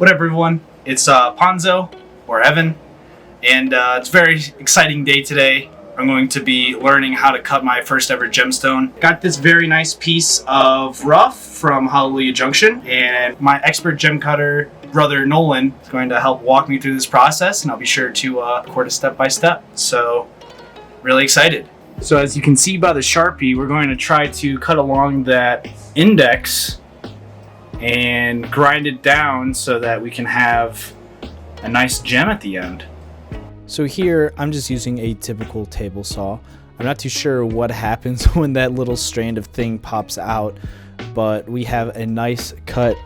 What up, everyone? It's Ponzo, or Evan, and it's a very exciting day today. I'm going to be learning how to cut my first ever gemstone. Got this very nice piece of rough from Hallelujah Junction, and my expert gem cutter brother Nolan is going to help walk me through this process, and I'll be sure to record it step by step. So, really excited. So as you can see by the Sharpie, we're going to try to cut along that index and grind it down so that we can have a nice gem at the end. So here I'm just using a typical table saw. I'm not too sure what happens when that little strand of thing pops out, but we have a nice cut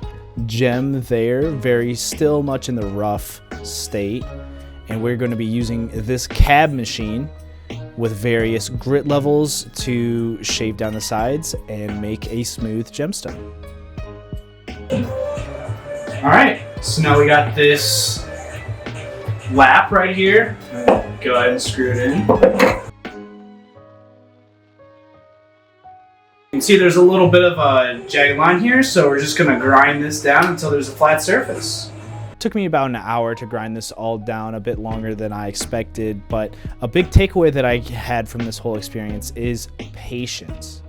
gem there, very still much in the rough state, and we're going to be using this cab machine with various grit levels to shave down the sides and make a smooth gemstone. Alright, so now we got this lap right here. Go ahead and screw it in. You can see there's a little bit of a jagged line here, so we're just going to grind this down until there's a flat surface. It took me about an hour to grind this all down, a bit longer than I expected, but a big takeaway that I had from this whole experience is patience.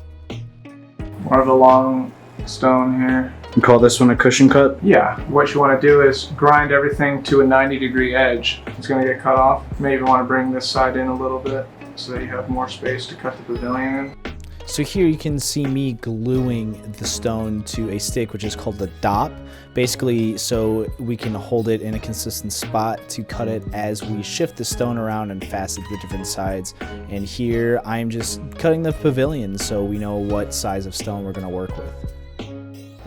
More of a long stone here. You call this one a cushion cut? Yeah, what you want to do is grind everything to a 90-degree edge. It's going to get cut off. Maybe want to bring this side in a little bit so that you have more space to cut the pavilion in. So here you can see me gluing the stone to a stick, which is called the dop, basically so we can hold it in a consistent spot to cut it as we shift the stone around and facet the different sides. And here I'm just cutting the pavilion so we know what size of stone we're going to work with.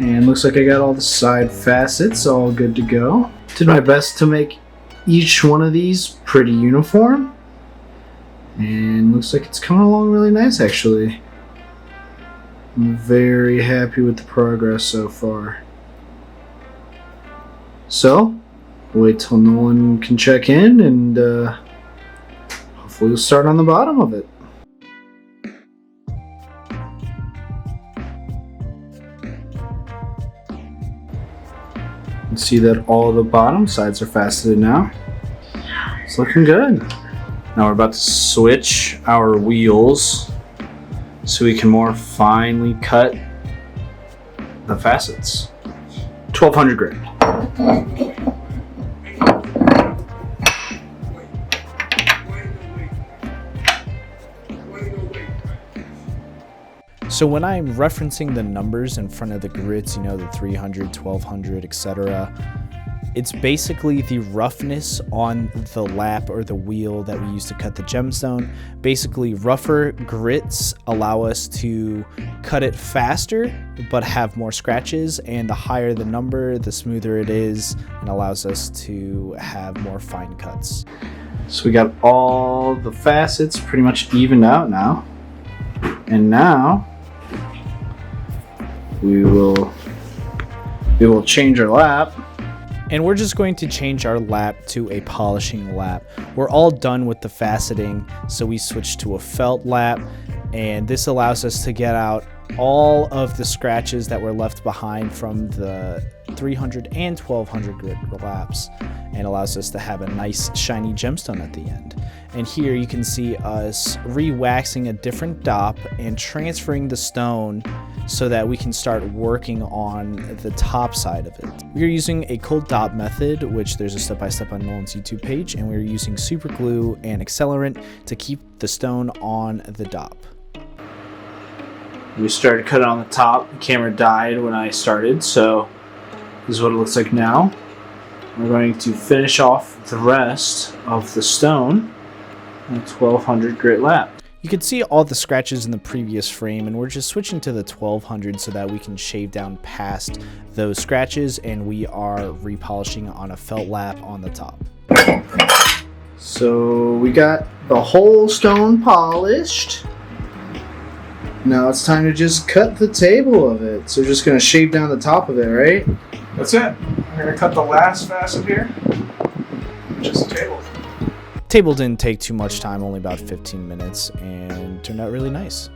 And looks like I got all the side facets all good to go. Did my best to make each one of these pretty uniform. And looks like it's coming along really nice actually. I'm very happy with the progress so far. So, wait till Nolan can check in and hopefully we'll start on the bottom of it. You can see that all the bottom sides are faceted now. It's looking good. Now we're about to switch our wheels so we can more finely cut the facets. 1200 grit. So when I'm referencing the numbers in front of the grits, you know, the 300, 1200, etc., it's basically the roughness on the lap or the wheel that we use to cut the gemstone. Basically, rougher grits allow us to cut it faster but have more scratches, and the higher the number, the smoother it is and allows us to have more fine cuts. So we got all the facets pretty much evened out now. And now we will change our lap. And we're just going to change our lap to a polishing lap. We're all done with the faceting, so we switch to a felt lap, and this allows us to get out all of the scratches that were left behind from the 300 and 1200 grit laps, and allows us to have a nice shiny gemstone at the end. And here you can see us re-waxing a different dop and transferring the stone so that we can start working on the top side of it. We're using a cold dop method, which there's a step-by-step on Nolan's YouTube page, and we're using super glue and accelerant to keep the stone on the dop. We started cutting on the top. The camera died when I started, so this is what it looks like now. We're going to finish off the rest of the stone in a 1200 grit lap. You can see all the scratches in the previous frame, and we're just switching to the 1200 so that we can shave down past those scratches, and we are repolishing on a felt lap on the top. So we got the whole stone polished. Now it's time to just cut the table of it. So we're just going to shave down the top of it, right? That's it. I'm going to cut the last facet here, which is the table. Table didn't take too much time, only about 15 minutes, and turned out really nice.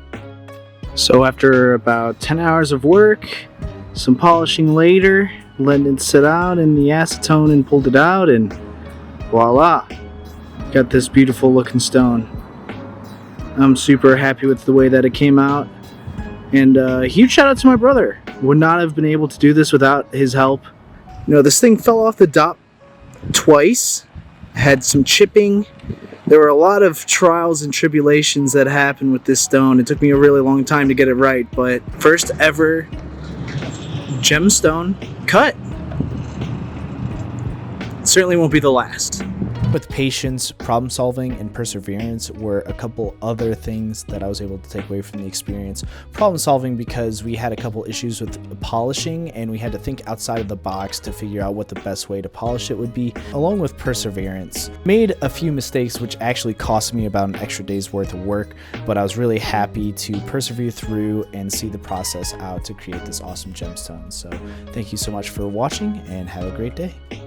So after about 10 hours of work, some polishing later, letting it sit out in the acetone and pulled it out, and voila, got this beautiful looking stone. I'm super happy with the way that it came out, and huge shout out to my brother. Would not have been able to do this without his help. You know, this thing fell off the dop twice, had some chipping. There were a lot of trials and tribulations that happened with this stone. It took me a really long time to get it right, but first ever gemstone cut. Certainly won't be the last. With patience, problem solving, and perseverance were a couple other things that I was able to take away from the experience. Problem solving because we had a couple issues with polishing and we had to think outside of the box to figure out what the best way to polish it would be, along with perseverance. Made a few mistakes which actually cost me about an extra day's worth of work, but I was really happy to persevere through and see the process out to create this awesome gemstone. So thank you so much for watching and have a great day.